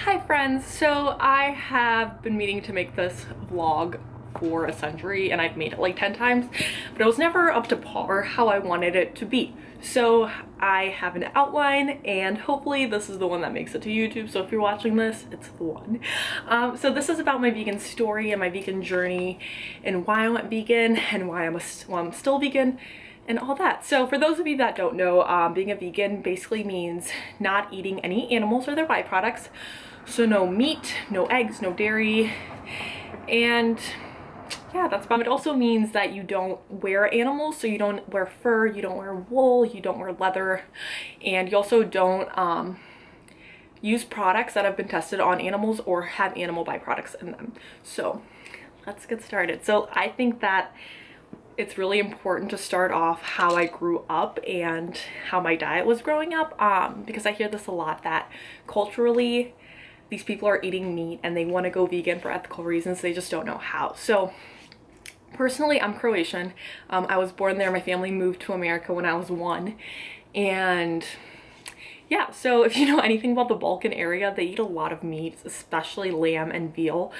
Hi friends, so I have been meaning to make this vlog for a century and I've made it like 10 times, but it was never up to par how I wanted it to be. So I have an outline and hopefully this is the one that makes it to YouTube. So if you're watching this, it's the one. So this is about my vegan story and my vegan journey and why I went vegan and why I'm still vegan and all that. So for those of you that don't know, being a vegan basically means not eating any animals or their byproducts. So no meat, no eggs, no dairy, and yeah, that's about it. It also means that you don't wear animals, so you don't wear fur, you don't wear wool, you don't wear leather, and you also don't use products that have been tested on animals or have animal byproducts in them. So let's get started. So I think that it's really important to start off how I grew up and how my diet was growing up, because I hear this a lot that culturally these people are eating meat and they want to go vegan for ethical reasons, they just don't know how. So personally, I'm Croatian. I was born there. My family moved to America when I was 1, and yeah, so if you know anything about the Balkan area, they eat a lot of meats, especially lamb and veal.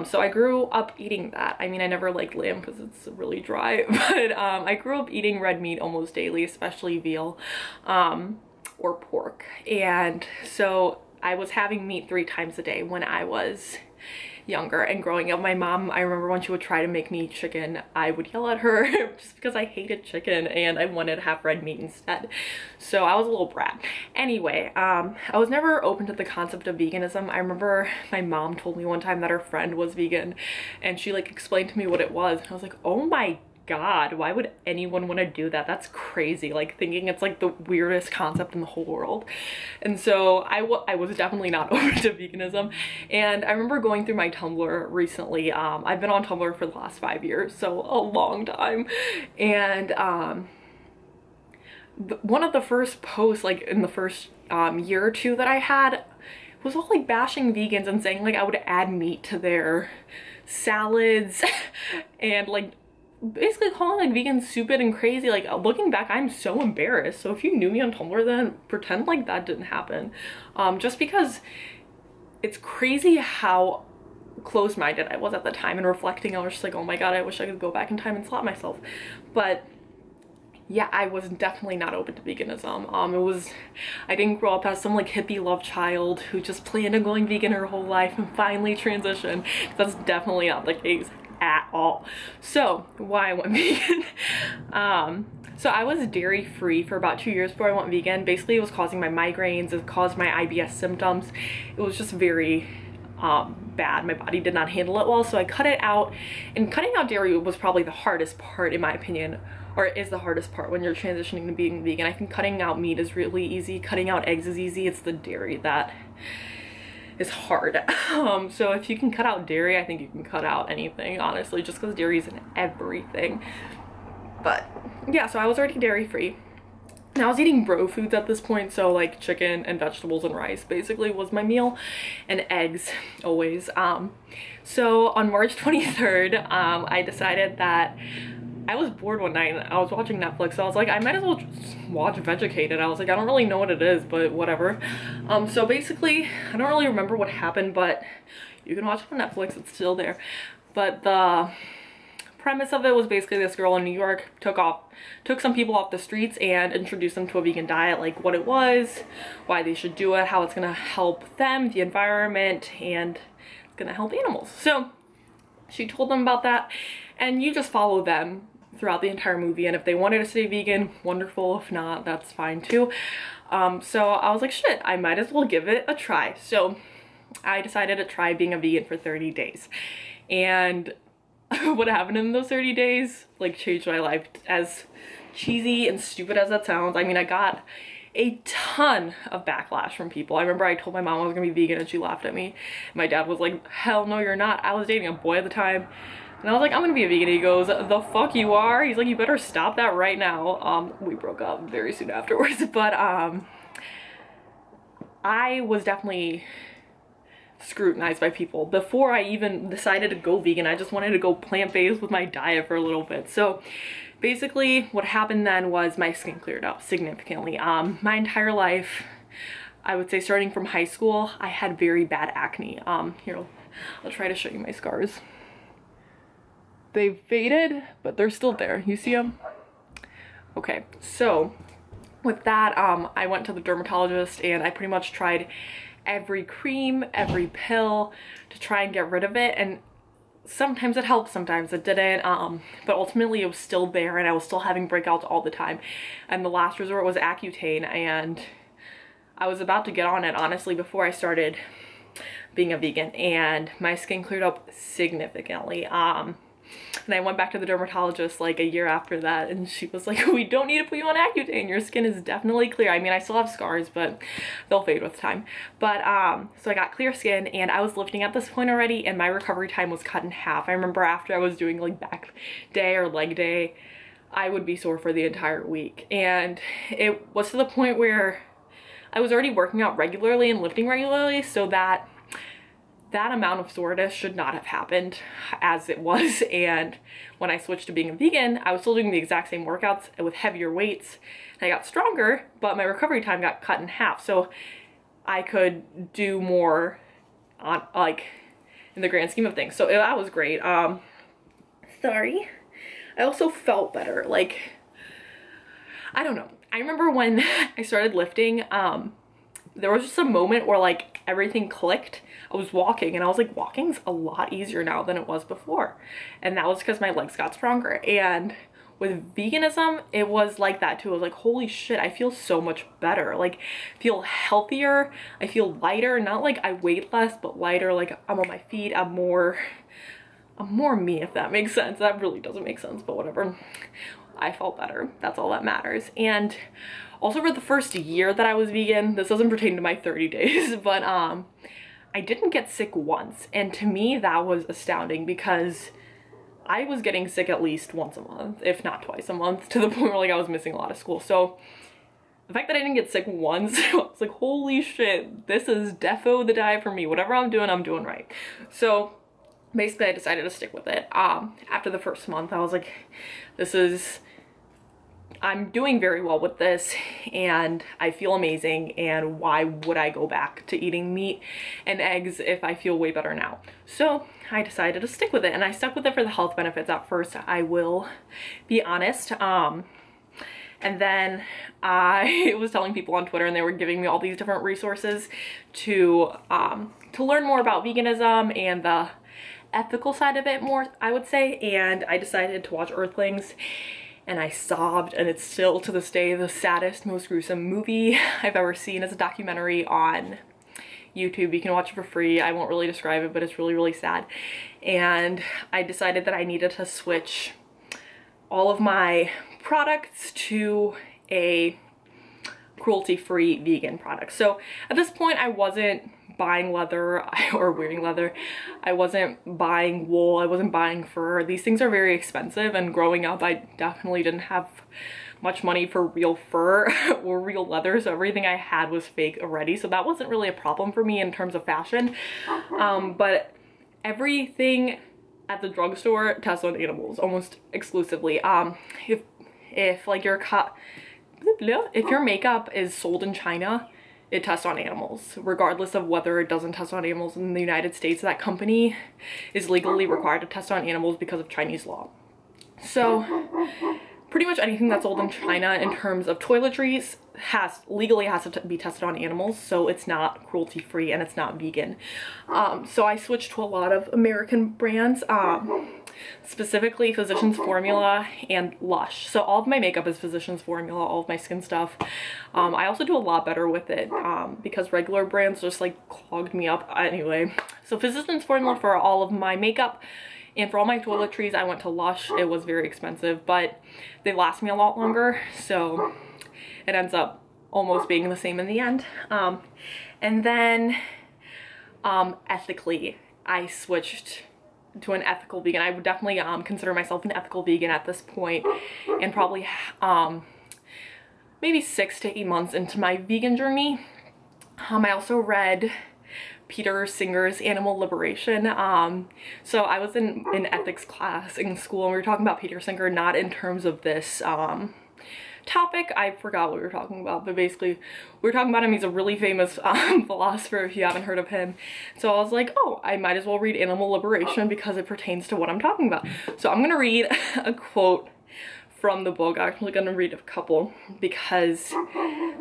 So I grew up eating that. I mean, I never liked lamb because it's really dry, but I grew up eating red meat almost daily, especially veal or pork. And so I was having meat 3 times a day when I was younger and growing up. My mom, I remember when she would try to make me chicken, I would yell at her just because I hated chicken and I wanted to have red meat instead. So I was a little brat. Anyway, I was never open to the concept of veganism. I remember my mom told me one time that her friend was vegan and she like explained to me what it was. And I was like, oh my God, why would anyone want to do that? That's crazy. Like thinking it's like the weirdest concept in the whole world. And so I was definitely not open to veganism. And I remember going through my Tumblr recently. I've been on Tumblr for the last 5 years, so a long time. And one of the first posts, like in the first year or 2 that I had, was all like bashing vegans and saying like I would add meat to their salads and like basically calling like vegans stupid and crazy. Like looking back, I'm so embarrassed. So if you knew me on Tumblr then, pretend like that didn't happen. Just because it's crazy how close-minded I was at the time, and reflecting I was just like, oh my God, I wish I could go back in time and slap myself. But yeah, I was definitely not open to veganism. I didn't grow up as some like hippie love child who just planned on going vegan her whole life and finally transitioned. That's definitely not the case at all. So why I went vegan? So I was dairy free for about 2 years before I went vegan. Basically it was causing my migraines, it caused my IBS symptoms. It was just very bad. My body did not handle it well, so I cut it out. And cutting out dairy was probably the hardest part in my opinion, or is the hardest part when you're transitioning to being vegan. I think cutting out meat is really easy, cutting out eggs is easy, it's the dairy that is hard. So if you can cut out dairy, I think you can cut out anything, honestly, just because dairy is in everything. But yeah, so I was already dairy free. And I was eating bro foods at this point, so like chicken and vegetables and rice basically was my meal, and eggs always. So on March 23rd, I decided that I was bored one night and I was watching Netflix, so I was like, I might as well just watch Vegucated. I was like, I don't really know what it is, but whatever. So basically, I don't really remember what happened, but you can watch it on Netflix, it's still there. But the premise of it was basically this girl in New York took some people off the streets and introduced them to a vegan diet, like what it was, why they should do it, how it's gonna help them, the environment, and it's gonna help animals. So she told them about that, and you just follow them throughout the entire movie, and if they wanted to stay vegan, wonderful. If not, that's fine too. So I was like, shit, I might as well give it a try. So I decided to try being a vegan for 30 days. And what happened in those 30 days like changed my life. As cheesy and stupid as that sounds, I mean, I got a ton of backlash from people. I remember I told my mom I was gonna be vegan and she laughed at me. My dad was like, hell no, you're not. I was dating a boy at the time. And I was like, I'm gonna be a vegan. He goes, the fuck you are? He's like, you better stop that right now. We broke up very soon afterwards, but I was definitely scrutinized by people. Before I even decided to go vegan, I just wanted to go plant-based with my diet for a little bit. So basically what happened then was my skin cleared up significantly. My entire life I would say starting from high school, I had very bad acne. Here, I'll try to show you my scars. They've faded, but they're still there. You see them? Okay, so with that, I went to the dermatologist and I pretty much tried every cream, every pill to try and get rid of it. And sometimes it helped, sometimes it didn't, but ultimately it was still there and I was still having breakouts all the time. And the last resort was Accutane, and I was about to get on it, honestly, before I started being a vegan, and my skin cleared up significantly. And I went back to the dermatologist like a year after that, and she was like, we don't need to put you on Accutane. Your skin is definitely clear. I mean, I still have scars, but they'll fade with time. But so I got clear skin, and I was lifting at this point already, and my recovery time was cut in half. I remember after I was doing like back day or leg day, I would be sore for the entire week. And it was to the point where I was already working out regularly and lifting regularly, so that amount of soreness should not have happened as it was. And when I switched to being a vegan, I was still doing the exact same workouts with heavier weights. I got stronger, but my recovery time got cut in half, so I could do more on, like, in the grand scheme of things. So that was great. Sorry. I also felt better. Like, I don't know. I remember when I started lifting, there was just a moment where like everything clicked. I was walking and I was like, walking's a lot easier now than it was before. And that was because my legs got stronger. And with veganism, it was like that too. I was like, holy shit, I feel so much better. Like, I feel healthier. I feel lighter. Not like I weigh less, but lighter. Like, I'm on my feet. I'm more me, if that makes sense. That really doesn't make sense, but whatever. I felt better. That's all that matters. And also for the first year that I was vegan, this doesn't pertain to my 30 days, but I didn't get sick once. And to me, that was astounding because I was getting sick at least once a month, if not twice a month, to the point where like I was missing a lot of school. So the fact that I didn't get sick once, I was like, holy shit, this is defo the diet for me. Whatever I'm doing right. So basically I decided to stick with it. After the first month, I was like, I'm doing very well with this and I feel amazing, and why would I go back to eating meat and eggs if I feel way better now? So I decided to stick with it, and I stuck with it for the health benefits at first, I will be honest. And then I was telling people on Twitter, and they were giving me all these different resources to learn more about veganism and the ethical side of it more, I would say. And I decided to watch Earthlings, and I sobbed, and it's still to this day the saddest, most gruesome movie I've ever seen. It's a documentary on YouTube. You can watch it for free. I won't really describe it, but it's really, really sad. And I decided that I needed to switch all of my products to a cruelty-free vegan product. So at this point, I wasn't buying leather or wearing leather. I wasn't buying wool. I wasn't buying fur. These things are very expensive, and growing up I definitely didn't have much money for real fur or real leather, so everything I had was fake already, so that wasn't really a problem for me in terms of fashion. But everything at the drugstore tests on animals almost exclusively. If like if your makeup is sold in China, it tests on animals, regardless of whether it doesn't test on animals in the United States. That company is legally required to test on animals because of Chinese law. So pretty much anything that's sold in China in terms of toiletries legally has to be tested on animals, so it's not cruelty free and it's not vegan. So I switched to a lot of American brands, specifically Physicians Formula and Lush. So all of my makeup is Physicians Formula, all of my skin stuff. I also do a lot better with it because regular brands just like clogged me up anyway. So Physicians Formula for all of my makeup, and for all my toiletries I went to Lush. It was very expensive, but they last me a lot longer, so it ends up almost being the same in the end. And then ethically, I switched to an ethical vegan. I would definitely consider myself an ethical vegan at this point, and probably maybe 6 to 8 months into my vegan journey. I also read Peter Singer's Animal Liberation. So I was in an ethics class in school, and we were talking about Peter Singer, not in terms of this topic. I forgot what we were talking about, but basically we were talking about him. He's a really famous philosopher, if you haven't heard of him. So I was like, oh, I might as well read Animal Liberation because it pertains to what I'm talking about. So I'm gonna read a quote from the book. I'm actually gonna read a couple because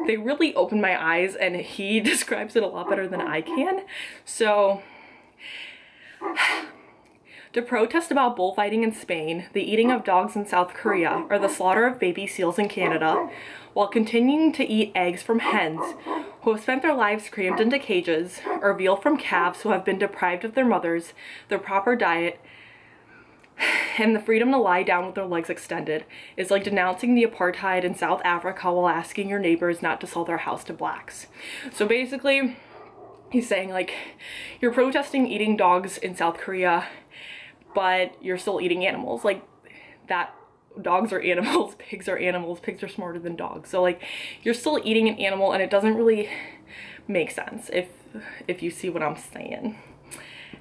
they really opened my eyes, and he describes it a lot better than I can. So, to protest about bullfighting in Spain, the eating of dogs in South Korea, or the slaughter of baby seals in Canada, while continuing to eat eggs from hens who have spent their lives crammed into cages, or veal from calves who have been deprived of their mothers, their proper diet, and the freedom to lie down with their legs extended, is like denouncing the apartheid in South Africa while asking your neighbors not to sell their house to blacks. So basically, he's saying, like, you're protesting eating dogs in South Korea, but you're still eating animals. Like, that, dogs are animals, pigs are smarter than dogs. So, like, you're still eating an animal, and it doesn't really make sense if you see what I'm saying.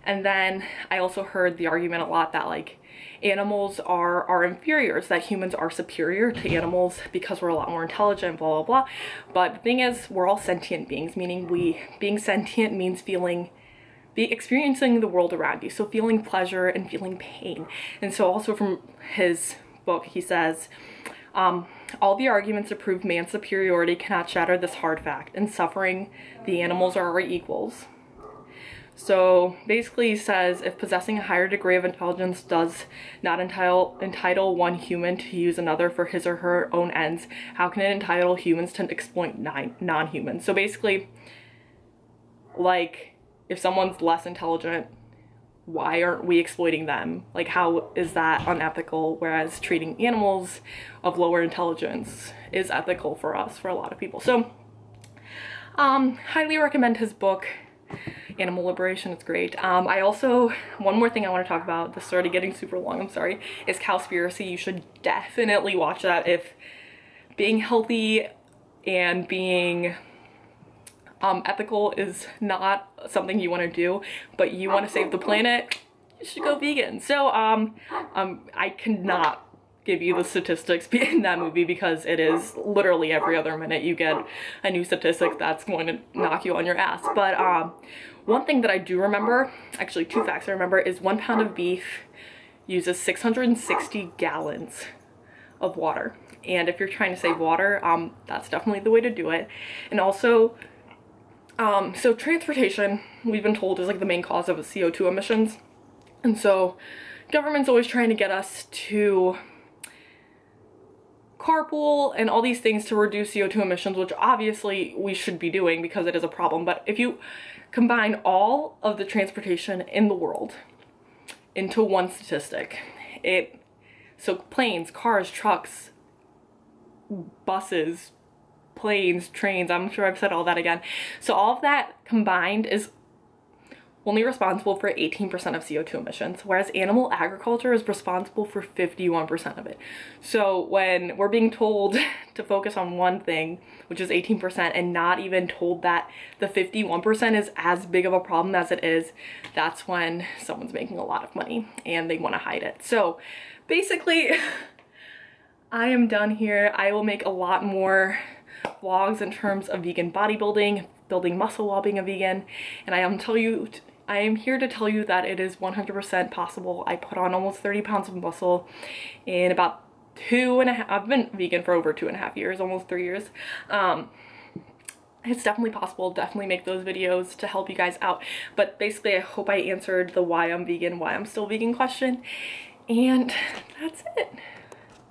And then I also heard the argument a lot that, like, animals are inferiors, that humans are superior to animals because we're a lot more intelligent, blah, blah, blah. But the thing is, we're all sentient beings, meaning being sentient means experiencing the world around you. So feeling pleasure and feeling pain. And so also from his book, he says, all the arguments to prove man's superiority cannot shatter this hard fact. In suffering, the animals are our equals. So basically he says, if possessing a higher degree of intelligence does not entitle one human to use another for his or her own ends, how can it entitle humans to exploit non-humans? So basically, like, if someone's less intelligent, why aren't we exploiting them? Like, how is that unethical? Whereas treating animals of lower intelligence is ethical for us, for a lot of people. So, highly recommend his book, Animal Liberation. It's great. I also, one more thing I want to talk about, this is already getting super long, I'm sorry, is Cowspiracy. You should definitely watch that if being healthy and being ethical is not something you want to do, but you want to save the planet, you should go vegan. So I cannot give you the statistics in that movie because it is literally every other minute you get a new statistic that's going to knock you on your ass. But one thing that I do remember, actually 2 facts I remember, is 1 pound of beef uses 660 gallons of water. And if you're trying to save water, that's definitely the way to do it. And also, so transportation, we've been told, is like the main cause of CO2 emissions. And so government's always trying to get us to carpool and all these things to reduce CO2 emissions, which obviously we should be doing because it is a problem. But if you combine all of the transportation in the world into one statistic, so planes, cars, trucks, buses, planes, trains, I'm sure I've said all that again. So all of that combined is only responsible for 18% of CO2 emissions, whereas animal agriculture is responsible for 51% of it. So when we're being told to focus on one thing, which is 18%, and not even told that the 51% is as big of a problem as it is, that's when someone's making a lot of money and they want to hide it. So basically, I am done here. I will make a lot more vlogs in terms of vegan bodybuilding, building muscle while being a vegan, and I am here to tell you that it is 100% possible. I put on almost 30 pounds of muscle in about 2.5, I've been vegan for over 2.5 years, almost 3 years. It's definitely possible. Definitely make those videos to help you guys out. But basically, I hope I answered the why I'm vegan, why I'm still vegan question. And that's it.